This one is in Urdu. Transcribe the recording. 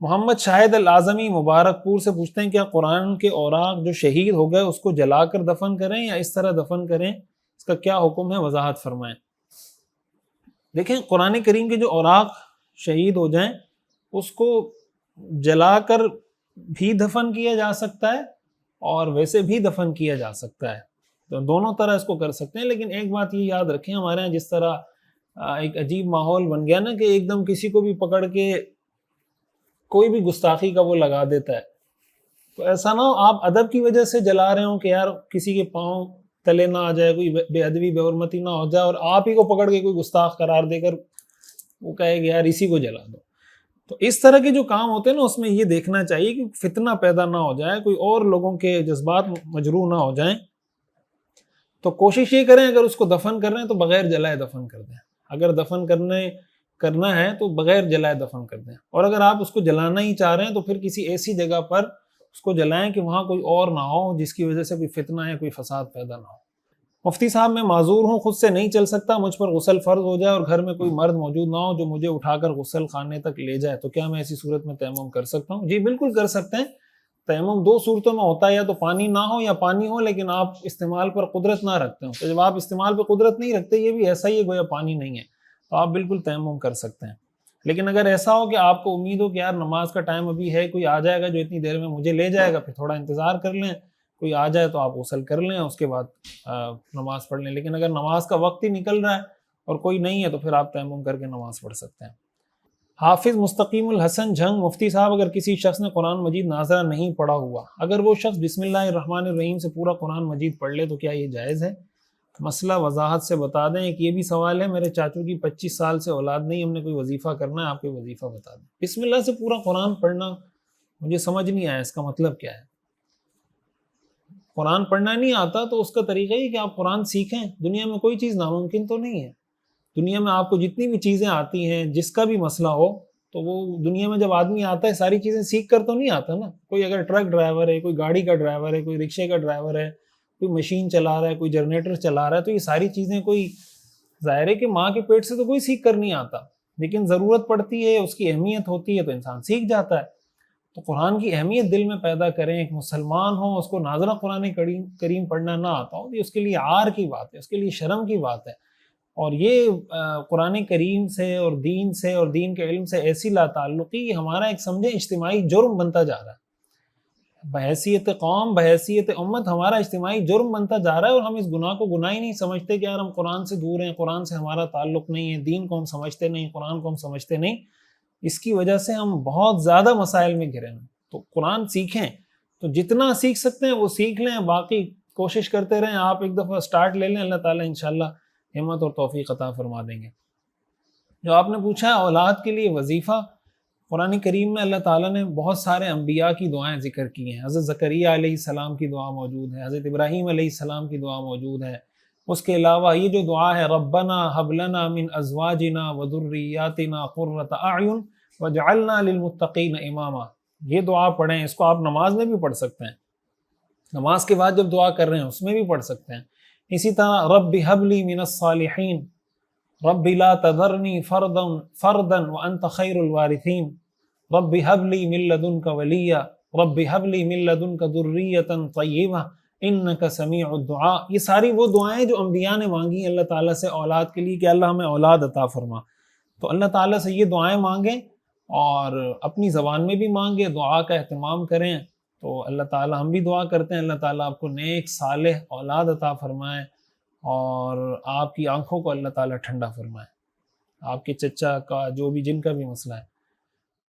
محمد شاہد الاعظمی مبارک پور سے پوچھتے ہیں کیا قرآن کے اوراق جو شہید ہو گئے اس کو جلا کر دفن کریں یا اس طرح دفن کریں، اس کا کیا حکم ہے، وضاحت فرمائیں۔ دیکھیں قرآن کریم کے جو اوراق شہید ہو جائیں اس کو جلا کر بھی دفن کیا جا سکتا ہے اور ویسے بھی دفن کیا جا سکتا ہے، تو دونوں طرح اس کو کر سکتے ہیں۔ لیکن ایک بات یہ یاد رکھیں، ہمارے یہاں جس طرح ایک عجیب ماحول بن گیا نا کہ ایک دم کسی کو بھی پکڑ کے کوئی بھی گستاخی کا وہ لگا دیتا ہے، تو ایسا نہ ہو آپ ادب کی وجہ سے جلا رہے ہوں کہ یار کسی کے پاؤں تلے نہ آ جائے، کوئی بے ادبی بے حرمتی نہ ہو جائے اور آپ ہی کو پکڑ کے کوئی گستاخ قرار دے کر وہ کہے کہ یار اسی کو جلا دو۔ تو اس طرح کے جو کام ہوتے ہیں نا اس میں یہ دیکھنا چاہیے کہ فتنہ پیدا نہ ہو جائے، کوئی اور لوگوں کے جذبات مجروح نہ ہو جائیں، تو کوشش یہ کریں اگر اس کو دفن کر رہے ہیں تو بغیر جلائے دفن کر دیں، اگر دفن کرنا ہے تو بغیر جلائے دفن کر دیں، اور اگر آپ اس کو جلانا ہی چاہ رہے ہیں تو پھر کسی ایسی جگہ پر اس کو جلائیں کہ وہاں کوئی اور نہ ہو جس کی وجہ سے کوئی فتنہ یا کوئی فساد پیدا نہ ہو۔ مفتی صاحب میں معذور ہوں، خود سے نہیں چل سکتا، مجھ پر غسل فرض ہو جائے اور گھر میں کوئی مرد موجود نہ ہو جو مجھے اٹھا کر غسل خانے تک لے جائے، تو کیا میں ایسی صورت میں تیمم کر سکتا ہوں؟ جی بالکل کر سکتے ہیں۔ تیمم دو صورتوں میں ہوتا ہے، یا تو پانی نہ ہو یا پانی ہو لیکن آپ استعمال پر قدرت نہ رکھتے ہوں، تو جب آپ استعمال پر قدرت نہیں رکھتے یہ بھی ایسا ہی ہے گویا پانی نہیں ہے، تو آپ بالکل تیمم کر سکتے ہیں۔ لیکن اگر ایسا ہو کہ آپ کو امید ہو کہ یار نماز کا ٹائم ابھی ہے، کوئی آ جائے گا جو اتنی دیر میں مجھے لے جائے گا، پھر تھوڑا انتظار کر لیں، کوئی آ جائے تو آپ غسل کر لیں اس کے بعد نماز پڑھ لیں۔ لیکن اگر نماز کا وقت ہی نکل رہا ہے اور کوئی نہیں ہے تو پھر آپ تیمم کر کے نماز پڑھ سکتے ہیں۔ حافظ مستقیم الحسن جھنگ، مفتی صاحب اگر کسی شخص نے قرآن مجید ناظرہ نہیں پڑھا ہوا، اگر وہ شخص بسم اللہ الرحمن الرحیم سے پورا قرآن مجید پڑھ لے تو کیا یہ جائز ہے؟ مسئلہ وضاحت سے بتا دیں۔ ایک یہ بھی سوال ہے، میرے چاچو کی 25 سال سے اولاد نہیں، ہم نے کوئی وظیفہ کرنا ہے، آپ کوئی وظیفہ بتا دیں۔ بسم اللہ سے پورا قرآن پڑھنا مجھے سمجھ نہیں آیا، اس کا مطلب کیا ہے؟ قرآن پڑھنا نہیں آتا تو اس کا طریقہ یہ کہ آپ قرآن سیکھیں، دنیا میں کوئی چیز ناممکن تو نہیں ہے، دنیا میں آپ کو جتنی بھی چیزیں آتی ہیں جس کا بھی مسئلہ ہو تو وہ دنیا میں جب آدمی آتا ہے ساری چیزیں سیکھ کر تو نہیں آتا نا۔ کوئی اگر ٹرک ڈرائیور ہے، کوئی گاڑی کا ڈرائیور ہے، کوئی رکشے کا ڈرائیور ہے، کوئی مشین چلا رہا ہے، کوئی جنریٹر چلا رہا ہے، تو یہ ساری چیزیں کوئی ظاہر ہے کہ ماں کے پیٹ سے تو کوئی سیکھ کر نہیں آتا، لیکن ضرورت پڑتی ہے، اس کی اہمیت ہوتی ہے تو انسان سیکھ جاتا ہے۔ تو قرآن کی اہمیت دل میں پیدا کریں، ایک مسلمان ہو اس کو ناظرہ قرآن کریم پڑھنا نہ آتا ہو، یہ اس کے لیے عار کی بات ہے، اس کے لیے شرم کی بات ہے، اور یہ قرآن کریم سے اور دین کے علم سے ایسی لا تعلقی ہمارا ایک سمجھے اجتماعی جرم بنتا جا رہا ہے، بحیثیت قوم بحیثیت امت ہمارا اجتماعی جرم بنتا جا رہا ہے، اور ہم اس گناہ کو گناہ ہی نہیں سمجھتے کہ یار ہم قرآن سے دور ہیں، قرآن سے ہمارا تعلق نہیں ہے، دین کو ہم سمجھتے نہیں، قرآن کو ہم سمجھتے نہیں، اس کی وجہ سے ہم بہت زیادہ مسائل میں گھرے ہیں۔ تو قرآن سیکھیں، تو جتنا سیکھ سکتے ہیں وہ سیکھ لیں، باقی کوشش کرتے رہیں، آپ ایک دفعہ سٹارٹ لے لیں، اللہ تعالیٰ انشاءاللہ ہمت اور توفیق عطا فرما دیں گے۔ جو آپ نے پوچھا ہے اولاد کے لیے وظیفہ، قرآن کریم میں اللہ تعالیٰ نے بہت سارے انبیاء کی دعائیں ذکر کی ہیں، حضرت زکریا علیہ السلام کی دعا موجود ہے، حضرت ابراہیم علیہ السلام کی دعا موجود ہے، اس کے علاوہ یہ جو دعا ہے ربنا ہب لنا من ازواجنا وذریاتنا قرۃ اعین وجعلنا للمتقین اماما، یہ دعا پڑھیں، اس کو آپ نماز میں بھی پڑھ سکتے ہیں، نماز کے بعد جب دعا کر رہے ہیں اس میں بھی پڑھ سکتے ہیں۔ اسی طرح رب ہب لی من الصالحین، رب لا تذرنی فردا وانت خیر الوارثین، رب ہب لی من لدنک ولیا، رب ہب لی من لدنک ذریۃ طیبہ انک سمیع الدعاء، یہ ساری وہ دعائیں جو انبیاء نے مانگی اللہ تعالیٰ سے اولاد کے لیے کہ اللہ ہمیں اولاد عطا فرما، تو اللہ تعالیٰ سے یہ دعائیں مانگیں اور اپنی زبان میں بھی مانگیں، دعا کا اہتمام کریں، تو اللہ تعالیٰ، ہم بھی دعا کرتے ہیں اللہ تعالیٰ آپ کو نیک صالح اولاد عطا فرمائے اور آپ کی آنکھوں کو اللہ تعالیٰ ٹھنڈا فرمائے، آپ کے چچا کا جو بھی جن کا بھی مسئلہ ہے۔